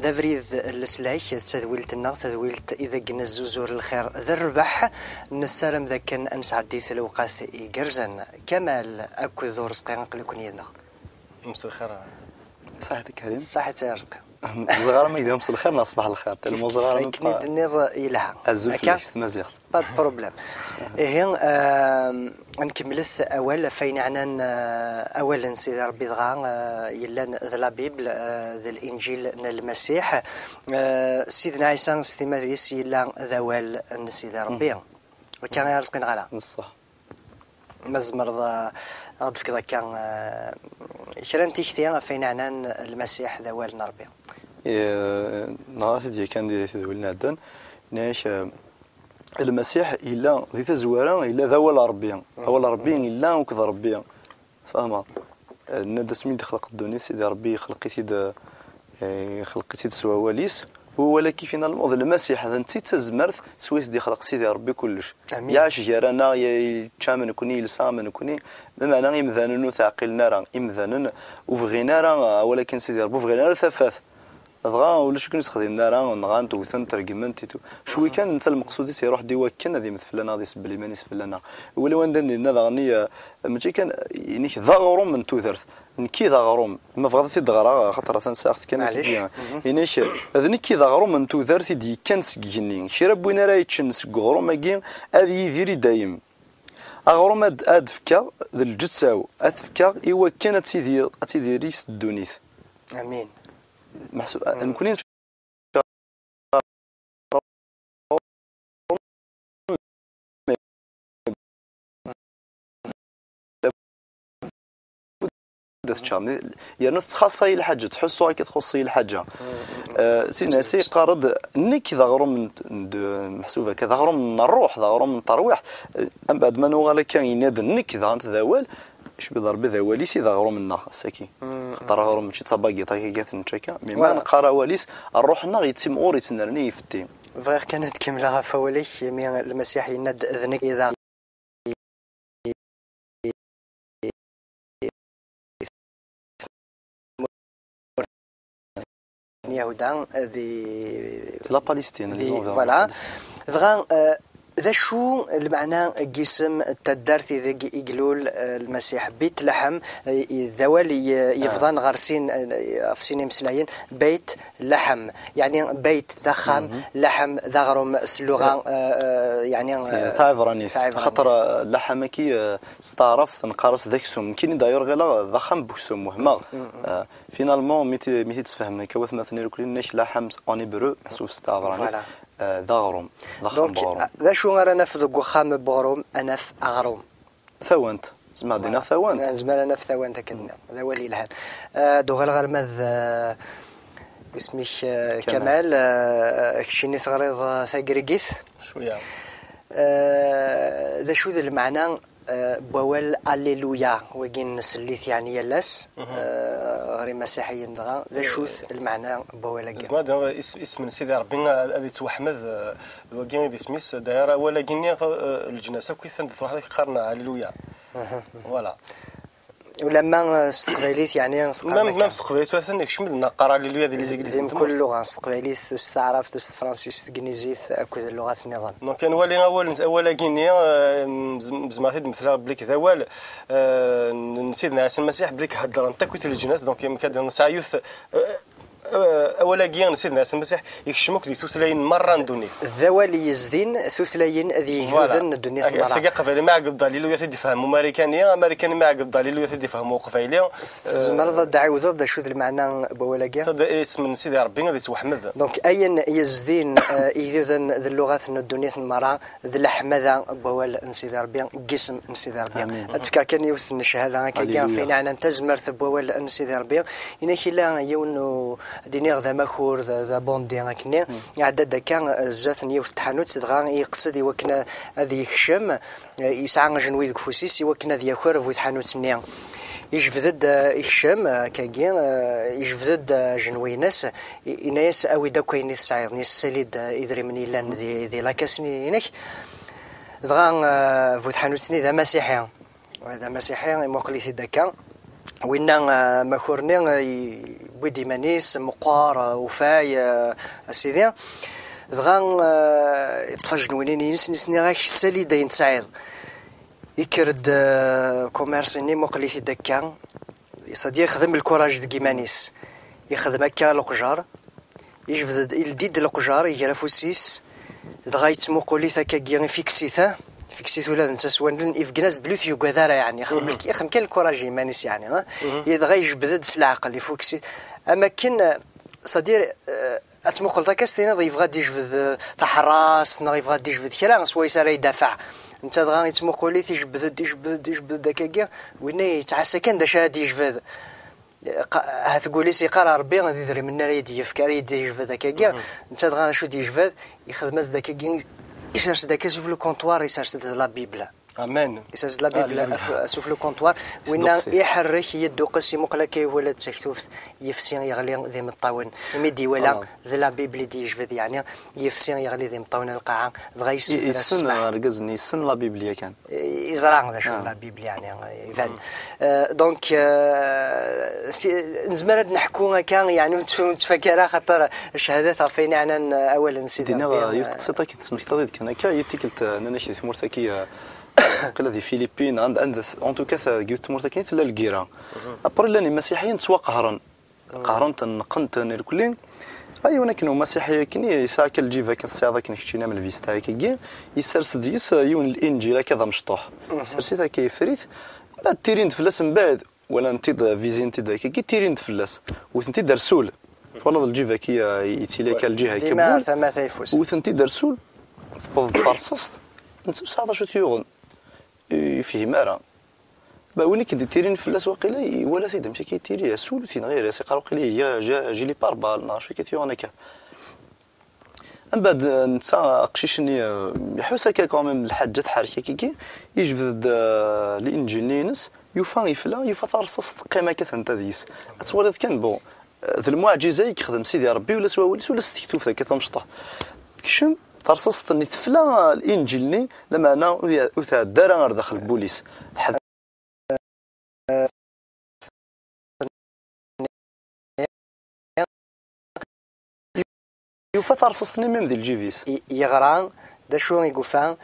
ذا بريد السلايك تذويلتنا تذويلت إذا قنا الزوزور الخير ذا الربح نسالم ذا كان أنسعدي ثلوقات إيجرزن كمال أكو ذو رزقي نقلكن يدنا مساء الخير. صحتك كريم. صحة رزق. صغار ما يدهم الخير نصبح الخير تلمو صغار كني دنيض إلها الزوفليش مزيغ باد بروبليم هين نكملث أول فين عنان أولا سيدي ربي دغا يلان ذا لا بيبل ذا الإنجيل المسيح سيدنا عيسى ستيماذيس يلا ذوال سيدي ربي وكان يرزقنا غلا نصح مزمر غد فكذا كان كران تيختي فين عنان المسيح ذوال ربي نهار ديال كان ديال ذوالنا دان ناش المسيح إلا ذي تزوارا إلا ذوال ربي أول ربي إلا وكذا ربي فاهمة ندس من خلق الدنيا سيدي ربي خلقتي سوا واليس ولكن فينا الموضوع المسيح هذا انت تزمرت سويس دي خلق سيدي ربي كلش يعش جارانا يا تشامن كوني لسامن كوني بمعنى يمذانن ثاقلنا راه يمذانن وفغينا راه ولكن سيدي ربي فغينا ثفاث ضغا ولا شكون يستخدمنا راه نغان توثن ترجمنت شوي كان انت المقصود يروح ديوا كان هذه مثلنا هذه سبلي ماني سبلنا ولا وين درنا ضغني ماشي كان يعني ضغرم من توثرت نكي ضغرم ما بغات تدغرا خاطر تنساخت كان يعني هذني كي ضغرم من توثرت دي كان سكجني شي ربنا راه يتشنس غروم ماكي هذه يدير دايم اغروم اد فكا الجتساو اتفكا ايوا كانت تيدير ريس الدونيت امين محسوب نكونين يعني تخصصي الحاجه تحسوا هكا تخصصي الحاجه سيدنا سي قارض نيك ضغرم محسوبه كذا غرم من الروح ضغرم من الترويح من بعد ما نوغا كان يناد نيك ذوال اش بضرب ذوالي سي ضغرم منا ساكي خاطر غرم ماشي تصباقي طاكيات نتشكا مي ما نقرا واليس الروح نا يتم اوري تنرني يفتي فغير كانت كامله فوليك مي المسيح يناد اذنك اذا يهودا لا بالستين فوالا فغا ذا شو المعنى قسم التدارت إذا يقولوا المسيح بيت لحم ذوال يفضان غرسين في سين مسلاين بيت لحم يعني بيت ذخم لحم ذغرم اللغة يعني ثايفراني خاطر لحم كي استعرف نقارس ذاك سوم كاين داير غير ضخم بكسوم مهما فينالمون ميتي تفهمنا كوث مثلا كل ناش لحم اوني برو سوف استعراني ضغرم ضخم بغروم ذا شو رانا في ذوخام بغروم انا في اغروم ثوانت زعما دينا ثوانت زعما انا في ثوانت كنا هذا هو اللي لهان دوغ الغرمذ اسمي كمال كشيني تغريض ثاقريقيث شويه ذا شو ذا المعنى بوال الليلويا وكين نسليت يعني يلاس غير مسيحيين دغا ذا شوث المعنى بوال ما دا اسم سيدي ربي هذه توحمد وكين دي سميس دايره ولا كين الجنازه كيف تروح هذيك قرنا هللويا فوالا ولما استقباليت يعني ما استقباليت وثاني يشمل نقرا هللويا ديال الانجليزي كل لغه استقباليت استعرفت فرنسيس انجليزيت اكو اللغات النظام دونك كان اولا كينيا زعما مثلا بليك ذوال سيدنا عيسى المسيح بليك هضر انت كنت الجناس دونك كان سايوث اولا كيان سيدنا عيسى المسيح يكشموك دي ثلاثين مره ندونيس الذوال يزدين ثلاثين ذي يوزن الدنيا مره ساقا قبيله ما عقد ضليل ويا سيدي فهموا امريكاني ما عقد ضليل ويا سيدي فهموا قبيله زمر دعوا ضد شو المعنى بولاكيا صد اسم سيدي ربي غادي توحمد دونك اين يزدين يزن اللغات الدنيا مره ذ الاحمد بوال سيدي ربي قسم سيدي ربي اتفكر كان يوثن الشهاده كان فينا عنا تزمر بوال سيدي ربي هنا كلا يونو دينيغ ذا ماكور ذا بوندي هكني عدد كان زات نيوث تحانوت دغا يقصد يوكنا هذه يخشم يسعى جنوي كفوسيس يوكنا ذي يخور في تحانوت نيا يجفدد يخشم كاين يجفدد جنوي ناس يناس اوي دا كاين يسعير نيس ساليد يدري مني لان ذي لاكاسني هناك دغا في تحانوت ذا مسيحي هذا مسيحي مقليث دكا وين ما كورني بودي مانيس مقار وفاي اسيدي دغا يطفج نوينين ينسني غاك السالي داين سعيد يكرد كوميرسيني مقليتي دكا يصدي يخدم الكوراج ديك مانيس يخدم هكا لقجار يجبد الديد لقجار يجرى فوسيس دغا يتموقولي ثاكا كيان فيكسيت ولا نتا سوان يفكناز بلوث يوغادارا يعني يخدم كان الكوراج مانيس يعني دغا يجبد العقل يفوكسي اما كان صدير اتموقل ذاك ستينا يبغى يجبد تحراس يبغى يجبد كرا سوا يسرى يدافع انت دغا يتموقولي يجبد داكا وين يتعسى كان دا شاد يجبد هتقولي سيقرا ربي غادي يدري من نار يدي يفكر يدي يجبد هكاكا انت دغا شو يجبد يخدم داكا يسرس داكا سوف لو كونطوار يسرس لا بيبل امان يسرس لا بيبل سوف لو كونطوار وين يحرك يدو قسي مقلكي ولا تسكتوف يفسين يغلي ذي مطاون ميدي ولا ذي لا بيبل دي يجبد يعني يفسين يغلي ذي مطاون القاعه دغا يسن ركزني يسن لا بيبل كان يزرع هذا شو لا بيبل يعني اذا دونك نزمر نحكوا كان يعني تفكر خاطر الشهادات عرفينا انا اولا سيدي دينا يفتقصيتا كي تسمح تضيد كان كا يتكلت انا شي ثمرتكيه قال هذه فيليبين عند اون توكا قلت مرتكين ثلا الكيرا ابري لاني مسيحيين تسوا قهرنت نقنت الكلين اي ولكن مسيحيه كني يساك الجيفا كنساعد كنشتينا من الفيستا كي يسرس ديس يون الانجيل كذا مشطوح سرسيتا كيفريت بعد تيرين فلاس من بعد ولا انت فيزينتي داك كي تيرين فلاس وثنتي درسول والله الجيفا كي يتيليك الجهه كبول ثما ثيفوس وثنتي درسول في فرصص انت 19 يوغن فيه مارا وين كي تيرين فلاس واقيلا ولا سيد مشى كيتيري سول تين غير سيقرا قلي يا جي لي باربال ناشو كيتيون هكا من بعد نتا قشيشني يحوس هكا كوميم الحاجه حركه كي يجبد الانجيل نينس يوفا يفلا يوفا ترصص قيمه كثنت ديس اتولد كان بون ذا المعجزه يخدم سيدي ربي ولا سوا ولا ستكتوف هكا تمشطه كشم ترصصت اني تفلا الانجيلني لما انا وثا دار داخل البوليس يوفا ترصصني ميم ديال الجيفيس يغران دا شو يقفان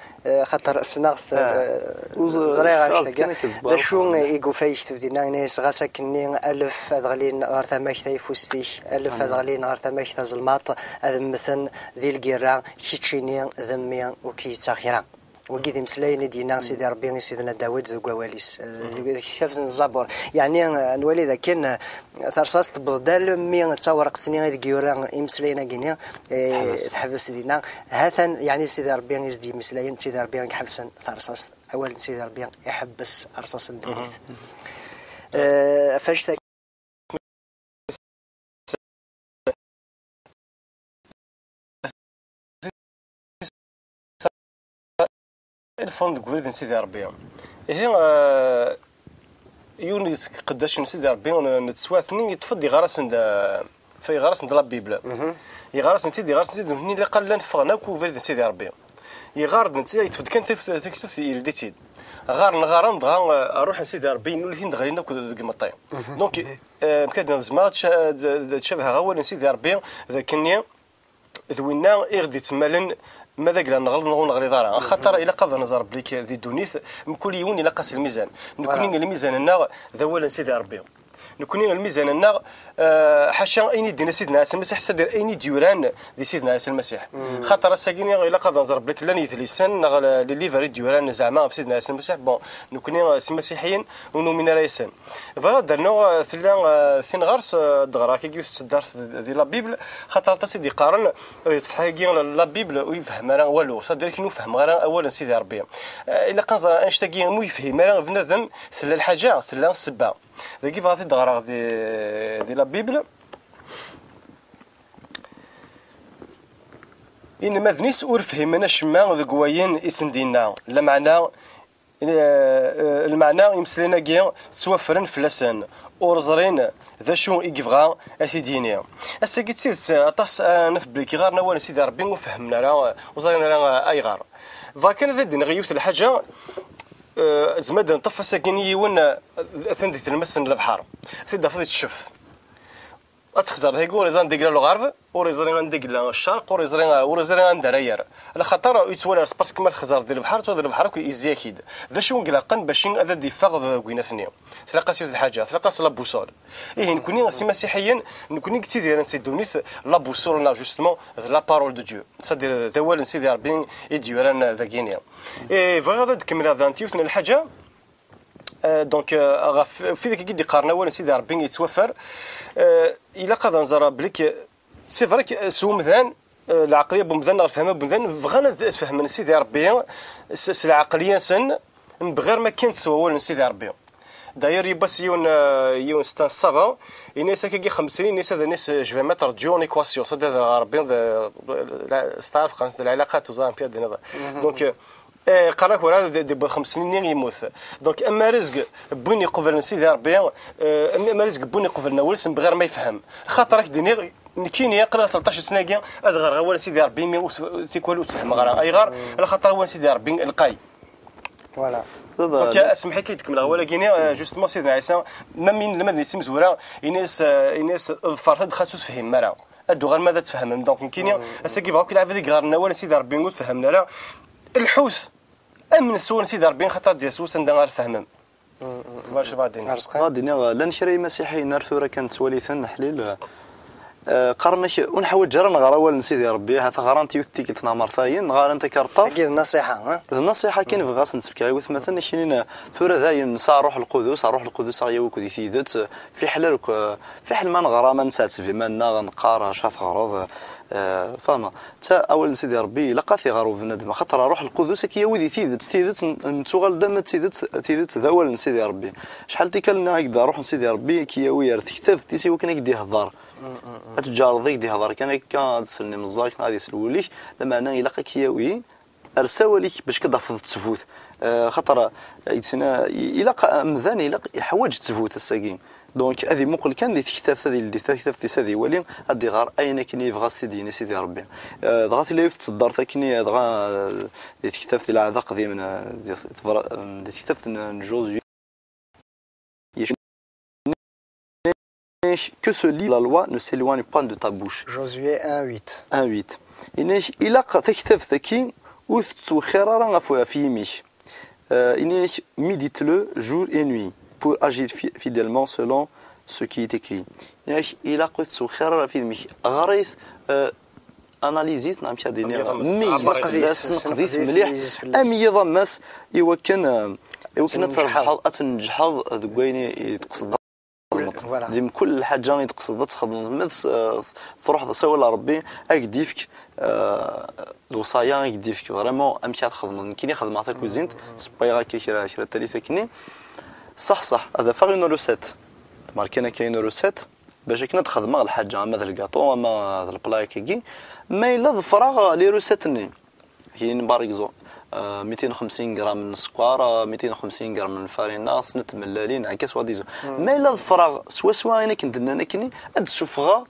خاطر سنغث زريغه دا شو يقفا يكتب دينا ناس غاسكني الف ادغلين غير ثماك تيفوستيش الف ادغلين غير ثماك تزلماط مثلا ذي الكيرا كيتشيني ذمي وكيتاخيرا وكيدي مسلاين دينا سيدي ربي سيدنا داوود ذو قواليس كتاب الزبور يعني نولي ذا كان ثرصاص بضدال مي تصورقتني غير كيورا يمسلاينا كينيا تحبس دينا هذا يعني سيدي ربي يزدي مسلاين سيدي ربي يحبس ثرصاص اول سيدي ربي يحبس رصاص الدنيا فاش الفند قبل سيدي ربي هي يونس قداش سيدي ربي نتسواثني يتفضي غرس عند في غرس عند لا بيبل يغرس سيدي غرس سيدي هني اللي قال لنا فغنا كوفيد سيدي ربي يغارد انت يتفد كان تكتب في يلديتيد غار نغارم دغا اروح سيدي ربي نولي دغرينا كود مطي دونك مكاد نزما تشبه غول سيدي ربي ذاكني ذوينا يغدي تمالن ماذا قلنا نغلي دارا خاطر الى قدر نزار بليك ذي دونيس من كل يوم الى قاس الميزان نكون الميزان النار ذا سيدي ربي نكون الميزان النار حاشا اين دينا سيدنا عيسى المسيح سدير اين ديوران دي سيدنا عيسى المسيح خاطر ساكيني الى قدر نزار بليك لان يثليسن لي ليفري ديوران زعما في سيدنا عيسى المسيح بون نكون مسيحيين ونؤمن رئيسا فدرنا ثين غرس دغرا كي يصدر في لا بيبل خاطر تا سيدي قارن يفتح لا بيبل ويفهم راه والو صدر كي نفهم غير اولا سيدي ربي الا قنزر انشتاقي مو يفهم راه بنادم ثلا الحاجه ثلا السبه كيف غادي تقرا دي لا بيبل إن ماذنيس أورفهم شما ذو قواين اسم دينا المعنى يمسلنا كيا توفرن فلسن أورزرين ذا شو يقفغا أسيدينيا أساكي تسيد أطاس نفبلي كي غارنا وانا سيدي ربي وفهمنا راه وزرينا راه أي غار فكان ذا دين غيوث الحاجة زمد نطفى ساكني ونا ثندي تلمسن البحر تبدا فضي تشوف اتخزر هيك وريزان ديك الغرب وريزرين عندك الشرق وريزرين عند الدراير على خاطر يتولى باسكو ما الخزر ديال البحر تو البحر كيزي اكيد ذا شو نقلقن باش هذا ديفاغ كوينا ثانيه تلقى سيوت الحاجه تلقى لا بوصول ايه نكوني سي مسيحيا نكوني كتي داير نسيدوني لا بوصول لا جوستمون لا بارول دو ديو صدير ذوال نسيدي ربي يديران ذا كينيا اي فغادا تكمل هذا انتيوث الحاجه دونك في ذاك كي قارنا ولا سيدي ربي يتوفر الا قد نزرا بليك سي فريك سو مذان العقليه بمذان فهمها بمذان بغانا تفهم سيدي ربي العقليه سن بغير ما كانت سوا سيدي ربي داير يبس يون ستان سافا الناس كي 50 الناس هذا الناس جو متر ديون ايكواسيون صدق ربي ستعرف قانون العلاقات وزان في هذا دونك قراك ولا دي 5 سنين يموت دونك اما رزق بني قبل سيدي ربي اما رزق بني قبلنا ولسن بغير ما يفهم خاطرك ديني كاين يقرا 13 سنه كاع هذا غير هو سيدي ربي مي تيكول وتفهم غير اي غير على خاطر هو سيدي ربي القاي فوالا دونك اسمح لي تكمل ولكن جوستمون سيدنا عيسى ما من لما نسمي زوره الناس ظفرت دخلت تفهم مرا ادو غير ماذا تفهم دونك كاين اسا كيف هاك يلعب هذيك غير ولا سيدي ربي نقول فهمنا لا الحوس امن سوون سيدي ربي خاطر ديال سوس ندير فهمهم واش غادي لا نشري مسيحي نرثو كانت سواليثا نحليل قرنك ونحاول جرى نغرا ولا سيدي ربي هذا غرانتي يوتي قلتنا مرثاين غار انت كارطاف اكيد النصيحه النصيحه كاين في غاس نتفكر وث مثلا شنين ثورة ذاي نسى روح القدس غيا وكدي ثيدت في حل ما نغرا ما نسات في ما نقارا شاف غرض فما تا اول سيدي ربي لقى في غارو بنادم خاطر روح القدس كي ودي ثيدت نتوغل دم ثيدت ذا اول سيدي ربي شحال تيكلنا هكذا روح سيدي ربي كي وير تكتف تيسي وكان يدي هضار اتجار ضيق دي هضر كان تسلني مزاك غادي يسلوليك لما انا يلاقى كياوي ارساوليك باش كضفض تفوت خاطر يتسنا يلاقى مذان يلاقى يحوج تفوت الساكين دونك هذه مقل كان دي تكتاف هذه اللي تكتاف هذه ولي ادي غار اين كني بغا سيدي سيدي ربي ضغط اللي تصدر ثكني دغا دي تكتاف ديال العذا قديم دي تكتاف جوزي que ce livre, la loi, ne s'éloigne pas de ta bouche. Josué 1:8. 1:8. Il a تكتف ذكي وثت وخيرا غفوا في ميش. Médite-le jour et nuit pour agir fidèlement selon ce qui est écrit. Il a قلت وخيرا في ميش. غريث اناليزيت نعم كادي نقديس مليح اميض ماس يوكن تنجحظ ذويني يتقصد ديم كل حاجه يتقصد تخدم فروح سوا ربي اكديفك الوصايا اكديفك فريمون امشي تخدم كاين يخدم عطاك كوزينت سبايغا كيشرا الثالثه كني صح هذا فاغ روسيت ماركينا كاين روسيت باش كنا تخدم الحاجه مثل الكاطو اما البلاي كي ما الا الفراغ لي روسيتني كاين باريكزو 250 غرام من السكر 250 غرام من الفارينه سنه ملالين عكاس وديزو ما الا الفراغ سوا انا كنت انا كني اد السفغه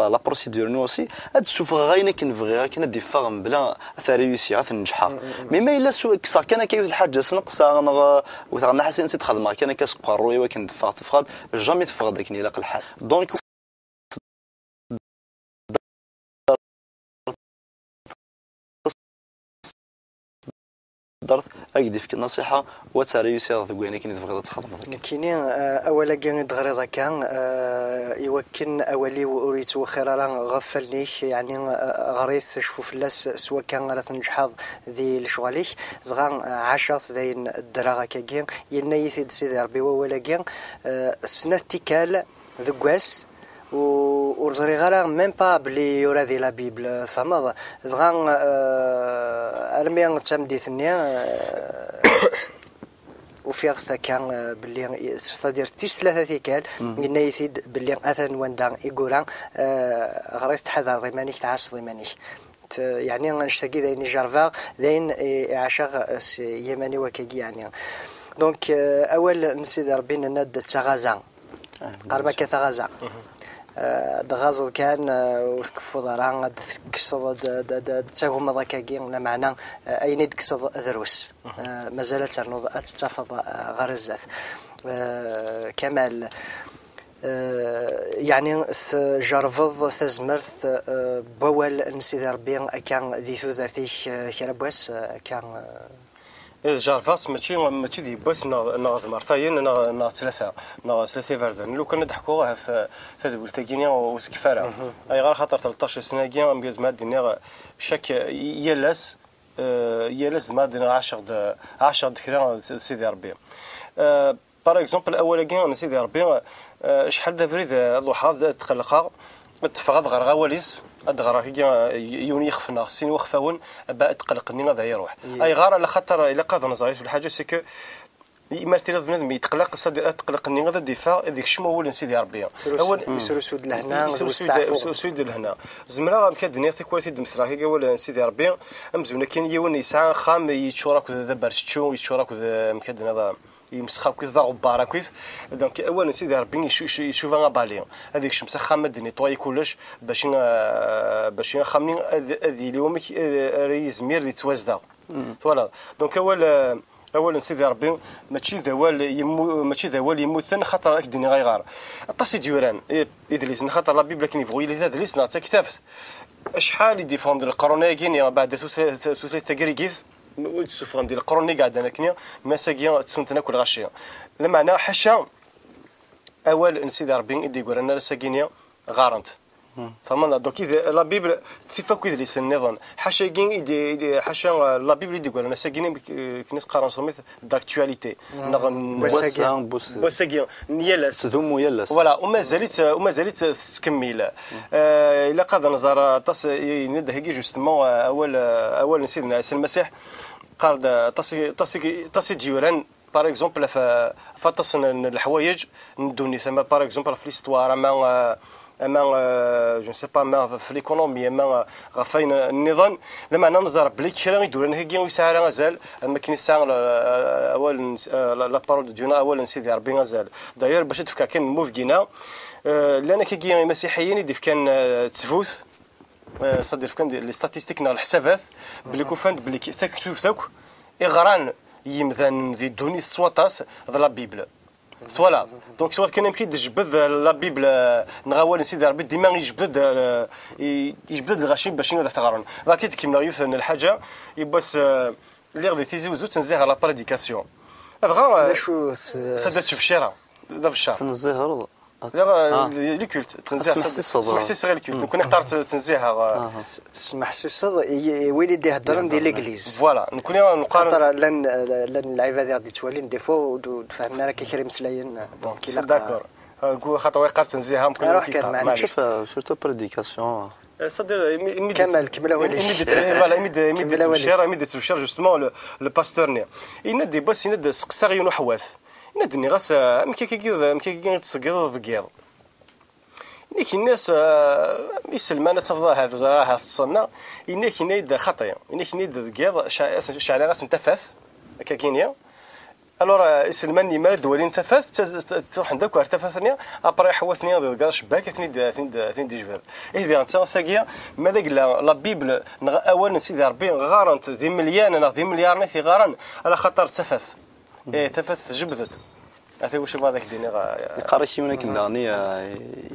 لا بروسيدور نوسي اد السفغه غير كنفغي كنا دي فاغم بلا ثريوسي ننجحها مي ما الا كسا كان كاين الحاجه سنقصا وثغنا حسين تخدم كان كسكر روي كندفع تفقد جامي تفقد داك يلاق الحال دونك درت اكدي فيك النصيحه وتريسي ذويني كاين تبغي تخدم كاينين اولا كان دغري كان يوكن اولي وريت وخيرا غفلنيش يعني غريت شوفوا فلاس سوا كان راه تنجحظ ذي لشغاليك دغا 10 داين الدراغه كاين يلنا سيدي ربي ولا كان سنه تيكال ذكواس ورزري غير ميم با بلي يورادي لا بيبل فما دغا ارمي تمدي ثنيا وفي غثا كان باللي ستادير تيس ثلاثه تيكال قلنا يثيد باللي اثن وندا يقولان غريت تحضر ضيمانيك تعاس ضيمانيك يعني نشتكي ذاين جارفا ذاين عشاق يماني وكاكي يعني دونك اول نسيد ربي ند تغازا قربك تغازا دغازل كان وتكفو ضران تكسض تاهم ضكاكي معنا أين تكسض دروس مازالت ترنوض تتفض غرزات كمال يعني جرفض تزمرت بول نسيد ربي كان ذي ثلاثي كربوس كان جارفاس ماشي دي بس ناض مرتين نا ثلاثه فردان لو كنا نضحكوا تدول تاكينيا وسكفاره اي غير خاطر 13 سنه كي امبيز ما دينا شاك يلاس ما دينا 10 دكرا سيدي ربي باغ اكزومبل اول كي سيدي ربي شحال دافريد الضحى تقلقها تفغض غير غواليس ادغرا كي يوني يخفنا سين وخفاون با تقلقني غدا يروح اي غار على خاطر الا قاد نظريت بالحاجه سي كو مرتي بنادم يتقلق صدر تقلقني غدا الدفاع ديك الشمو هو سيدي ربي اول يسرو سود لهنا سود لهنا زمرا كدنيا تكواليتي دمسرا كي اول سيدي ربي امزونا كاين يون يسعى خام يتشورك ذا برشتشو يتشورك ذا مكدنا هذا يمسخاو كيف ضا غباره كيف دونك اولا سيدي ربي يشوف انا بالي هذيك الشمس خامه نيطواي كلش باش خامين هذه اليوم يزمير اللي توازدا فوالا دونك اولا سيدي ربي ماشي ذوال يموتن خاطر الدنيا غيغار الطاسي ديوران ادريس خاطر لا بيبل كان يبغي لي ادريس نعطيك كتاب شحال يديفوند القرون كاين بعد ثلاثه تاكريكيز السفران ديال القرون اللي قاعد هناك مساكين تسنتنا كل غشيه المعنى حشا اول سيدي ربي يدي يقول انا ساكينيا غارنت فهمنا دونك لا بيبل تفاكو لي النظام حاشا كين حاشا لا بيبل يدي يقول انا ساكيني كنيس قران سميت داكتواليتي بوساكين نيالاس تدوم يالاس فوالا ومازالت تكمل الا قاد نزار طاس يند هيك جوستمون اول سيدنا عيسى المسيح قال طاسي ديوران باغ اكزومبل فاتصن الحوايج ندوني ثما باغ اكزومبل في ليستوار اما جو سي با ما في ليكونومي اما غفاين النظام لما ننظر بلي كرا يدور هكا ويسعى غزال اما كاين ساعه اول لا بارول ديالنا اول سيدي ربي غزال داير باش تفكا كان موفقينا لان كي مسيحيين يدير كان تفوت صدر كان لي ستاتيستيك نال الحسابات بلي كوفاند بلي ثاك اغران يمذن ذي دوني سواطاس لا بيبل فوالا دونك سواء كان يمكن تجبد لا بيبل نغاول سيدي ربي ديما يجبد غاشي باش تغارن راكي كيما يوثن الحاجه يبس اللي غادي تيزي وزو تنزيه على بريديكاسيون هذا شو سدات في الشارع هذا في الشارع تنزيه لي كولت تنزيه سمح سي صغير الكولت كون اخترت تنزيها سمح سي صغ وين يدي هضرن ديال ليغليز فوالا نكون نقارن خاطر لان العباد غادي تولين ديفو وفهمنا راه كيخري مسلاين دونك الا داكور خاطر ويقار تنزيها ممكن نروح شوف سورتو بريديكاسيون صدر كمال كمل ميديت في الشارع جوستمون لو باستور ني يندي بس يند سقساغيون وحواث ندني غاس مكي تسقيض دقيض إنك الناس يسلمان صفضا هذا زراعة تصنع إنك ينيد خطية إنك ينيد دقيض شعلي غاس انتفاث كاكينيا الورا يسلماني مال دولين تفاث تروح عندك ارتفاثني ابري حوثني دقار شباك ثني جبال اذا انت ساقيه مالك لا بيبل اول سيدي ربي غارنت ذي مليان انا ذي مليار نثي غارن على خطر تفاث تفاث جبدت هذا واش هذاك ديني قريت هناك النغني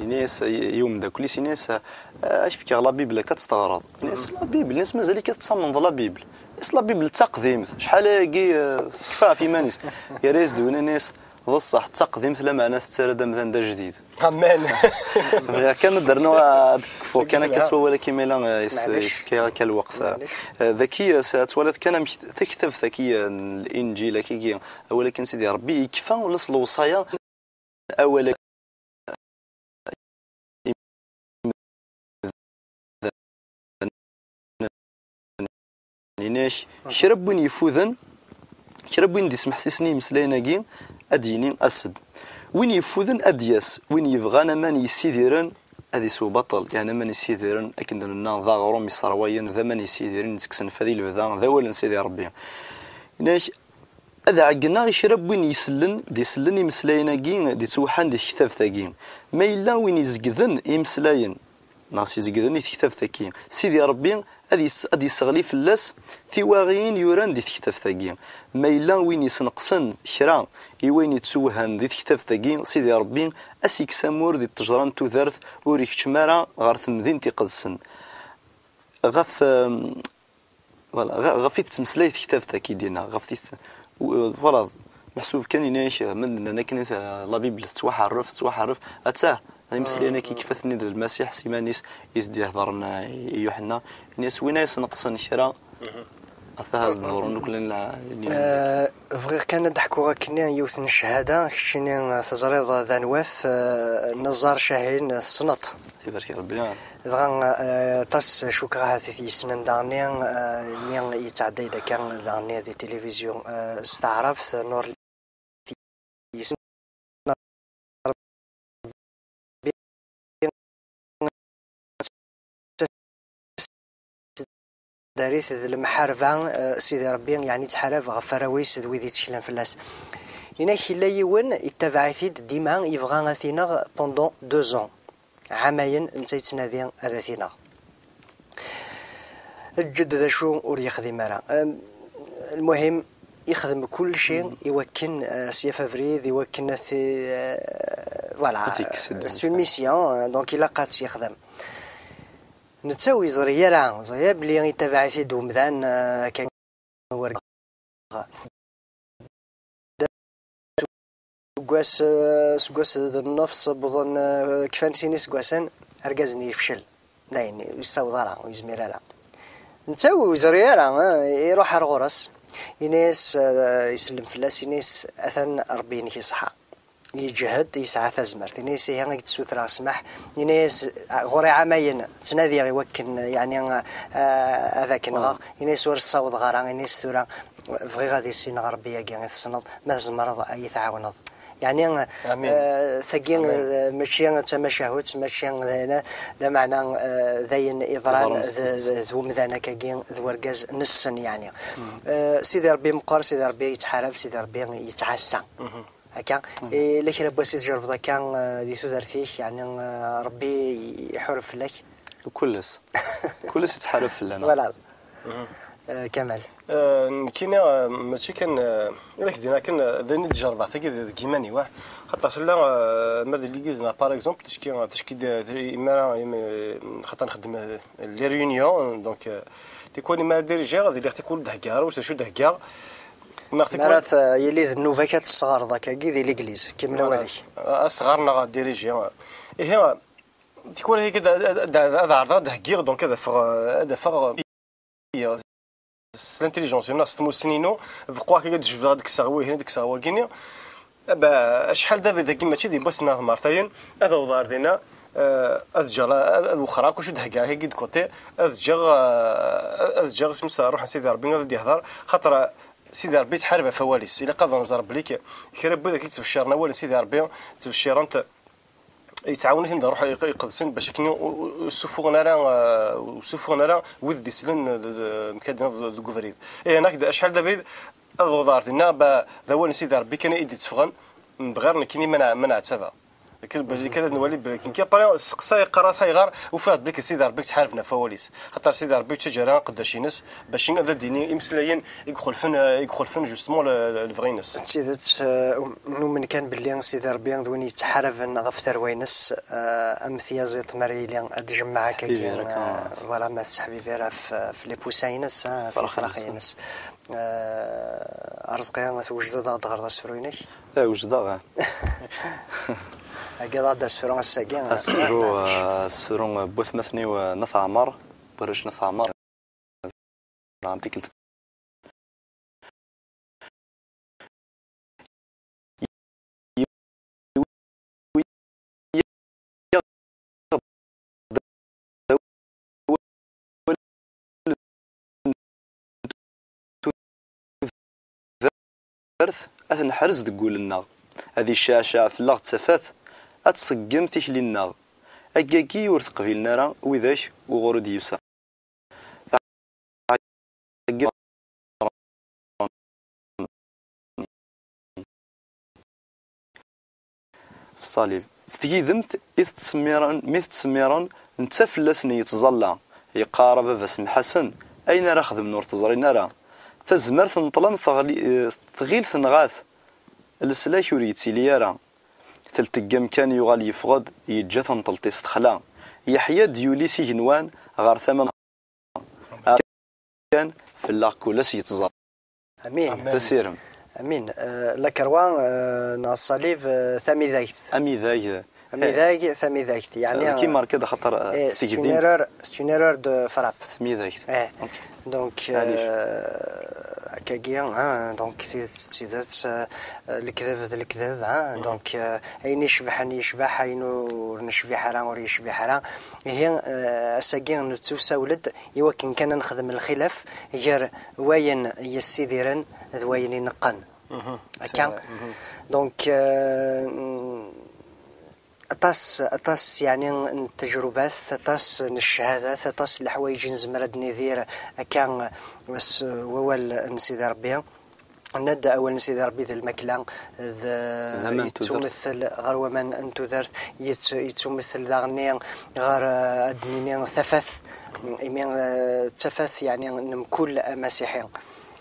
ناس يوم ذاك كل ناس اش فيك لا بيبل كتستغرب ناس لا بيبل ناس مازال كتصمم لا بيبل ناس لا بيبل تقديم شحال كي في مانيس يا ريز دون ناس بصح تقديم لا معنى تسرد مثلا جديد امان كان درنا فوق كان كسوه ولا كيما كالوقت ذكيه ساتولد كان تكتب ذكيه الانجيل كي ولكن سيدي ربي يكفى وصل الوصايا اولا نيناش شربون يفوذن شربون دي سمح سيسني مسلايناكي اديني اسد وين يفوذن ادياس وين يبغانا من يسيديرن ادي سو بطل يعني من يسيديرن اكن لنا ذا غروم يصروين ذا من يسيديرن تكسن فذي البدا ذا ولا سيدي ربي ناش هذا عقنا يشرب وين يسلن دي سلن يمسلايناكي دي توحان دي كتاب تاكي ما إلا وين يزقذن يمسلاين ناس يزقذن كتاب تاكي سيدي ربي هذه يسغلي في اللاس ثواغيين يوران دي كتاب تاكي ما إلا وين يسنقصن شرا وين يتسوهن دي كتاب تاكي سيدي ربي أسيك سامور دي التجران تذرث وريك شمارا غارث مدينة قدسن غف فوالا غفيت تمسلايت كتاب تاكي دينا غفتيت فوالا محسوب كان يناش من انا كنت لا بيبل توحرف اتاه يمسلينا كيف ندير المسيح سيمانيس يزدي هضرنا يوحنا الناس وين يسنقصن شرا هذا الدور كلنا فغير كان ضحكوا كنا يوثن الشهاده كشيني تزريض ذانواث نزار شاهين صنط يبارك ربي دغان تاس شكرا هذه سنن دانيا مين يتعدى اذا كان دانيا دي تلفزيون استعرف نور داريت المحاربه سيدي ربي يعني تحارب غفراويس ذوي تشلان فلاس هنا كلا يون يتبعثيد ديما يبغى غاثينا بوندون 2 ans عامين انت يتنادي هذا الجد ذا شو ور يخدم راه المهم يخدم كل شيء يوكن سي فافري يوكن في فوالا سي اون ميسيون دونك الا قات يخدم نتساوي زريه راه زريه بلي يتبع في دومدان كان ورق سكواس النفس بظن كفان سيني سكواسن اركازني يفشل لاين يصاوب راه ويزمير راه نتساوي زريه راه يروح على الغرس يناس يسلم فلاس يناس اثن ربي كيصحى يجهد يسعى تزمرت يناس هي تسوت راه سمح يناس غوري عامين تنادي يوكن يعني هذاك نغا يناس ور الصوت غرا يناس ثورا فغي غادي السين غربيه كاع تصنض ما زمر يتعاونض يعني ثقين ماشي تمشاهوت ماشي هنا لا معنى ذين اضران ذو مذانا كاين ذو ورقاز نسن يعني سيدي ربي مقر سيدي ربي يتحارب سيدي ربي يتعسى هكا لكن ربي سيدي جرب كان دي سوزرتيك يعني ربي يحرف لك كلس يتحارف لنا ولا كمال كاين ماشي كان الا كدينا كان داني تجربه حتى كيماني واه خاطر لا ماذا اللي جيزنا باغ اكزومبل تشكي خاطر نخدم لي ريونيون دونك تيكون ما ديريجي غادي تكون دهكار واش شو دهكار مرات يلي النوفاكات الصغار ذاك كي ليغليز كيما ولي الصغارنا غادي ديريجي هي تكون هي كذا هذا عرض دهكير دونك هذا فغ الانتيليجونس الناس تموسنينو بقوا كي تجبد هذيك السغوي هنا ديك السغوه كينيا شحال دابا كيما تشي دي باسنا مرتين هذا وضار دينا اتجر الاخرى كلشي دهكا هي كيد كوتي اتجر سمسا روح سيدي ربي غادي يهضر خاطر سيدي ربي تحارب فواليس الا قادر نزرب بليك كيربو داك يتبشرنا ولا سيدي ربي تبشير انت يتعاونوا نروحوا يقدسن باش كاين سفوغنا راه ود ديسلن مكادنا الكوفريد هناك شحال دابا الوضار ديالنا ذا سيدي ربي كان يدي تفغن بغير كاين منع تبع لكن كذا نولي لكن كي برا سقسا يقرا صغار وفات بك سيدي ربي تحاربنا فواليس خاطر سيدي ربي تجرا قداش ناس باش هذا ديني يمسلاين يدخل فن جوستمون الفغي ناس تيدات من كان باللي سيدي ربي وين يتحارب غف ثروينس امثياز تمريلي ادجمع كاين فوالا ما حبيبي راه في لي بوساينس في الفراخينس ارزقيا توجد ضغط سفروينك لا وجد هكذا دا سفرون الساقين سفرون بوث مثني ونف عمر برش نف عمر عم بيكل أثن حرز تقول لنا هذه الشاشة في اللغة تسفات أتصقم تيكلي الناغ أكاكي ور تقبيلنا راه وذاك وغرود يوسف في الصليب في تيذمت إذ تسميرا نتا فلاسن يتظلى يقارب بس محسن أين راه خدم نور تزرين راه تزمرت نطلم ثغيل ثنغاث السلاك يريد سيليارا تلتقم كان يغال يفقد يجا تنطلتي استخلا يحيى ديولي سيجنوان غار ثمن كان في اللاكولاس يتظل امين تسيرم امين لكروان نا الصليب ثامي ذايت ثامي ذايت يعني كيما كذا خطر ستونيرور دو فراب ثامي ذايت دونك كاكيا دونك سيدات الكذب دونك اين يشبح يشبح اين نشبح راه ور يشبح راه هي اساكي نتساولد يوكن كان نخدم الخلاف غير واين يسيديرن واين ينقن هكا دونك أطاس يعني التجربات أطاس الشهادات أطاس الحوايج نزمرد ندير كان بس ووال نسيد ربي ندى أول نسيد ربي ذا المكلا يتمثل غير ومن أنتو درت يتمثل ذا غير أدنيني ثفث تفث يعني نمكل مسيحي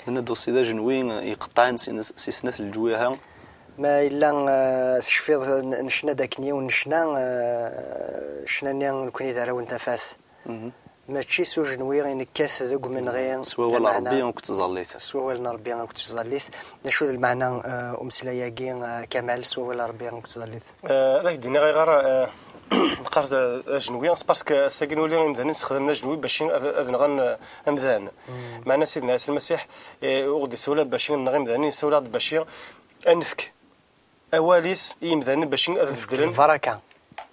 أنا دوسي ذا جنوين يقطعن سنة الجويها ما إلا تشفيض نشنا داكني ونشنا شناني نكوني دارا وانت فاس ماشي سو جنوي غير نكاس ذوق من غير سوا ولا ربي غنك تزليت سوا ولا ربي غنك تزليت نشوف المعنى أمسلاياكي كمال سوا ولا ربي غنك تزليت هذاك دينا غير نقارت جنوي باسكو ساكن ولي مثلا استخدمنا جنوي باش نغن امزان معنا سيدنا عيسى المسيح وغدي سولا باش نغي مزانين سولا باش انفك اواليس يمدن باش نفدلن البركه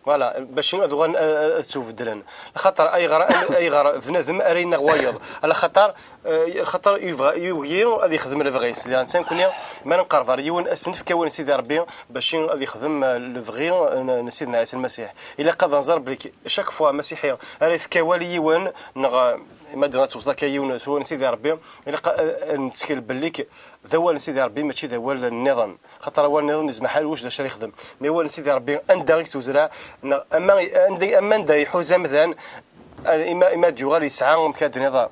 فوالا باش ادغن تفدلن خاطر اي غرا بنادم ارينا غوايض على خاطر يبغي غادي يخدم الفغيس الانسان كونيا ما نقرب ريون اسنف كون سيدي ربي باش غادي يخدم الفغي سيدنا عيسى المسيح الا قد نزر بليك شاك فوا مسيحي راه في كواليون ما درات توصل كيون سوا سيدي ربي الا نتسكل بليك ذوال سيدي ربي ماشي ذوال النظام خاطر هو النظام لازم حال واش داش يخدم مي هو سيدي ربي اندغيك توزرع اما ندا يحوز مثلا اما ديوغال يسعى كاد نظام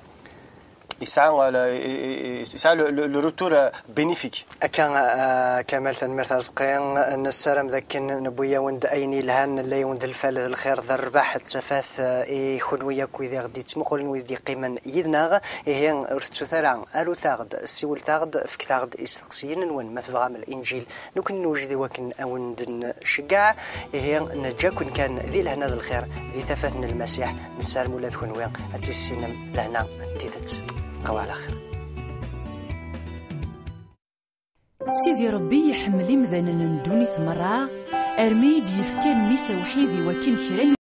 يسعى لو روتور بينيفيك كان كمال تنمير رزقين النسرم ذاك نبويا وند ايني لهان اللي وند الفال الخير ذا الرباح التفاث يكون وياك ويدي غدي تمقول ويدي قيما يدنا هي رتو ثرا الو ثاغد السيول ثاغد فك ثاغد يستقسين وين ما تبغى من الانجيل نكون نوجد وكن اوند شجاع هي نجاكن كان ذي لهنا الخير ذي ثفاث المسيح نسال ولا تكون وين اتسينم لهنا تيدت أو على خير سيدي ربي يحمل مذنن ندوني ثمرة أرميد يفكان ميسا وحيدي وكن شرين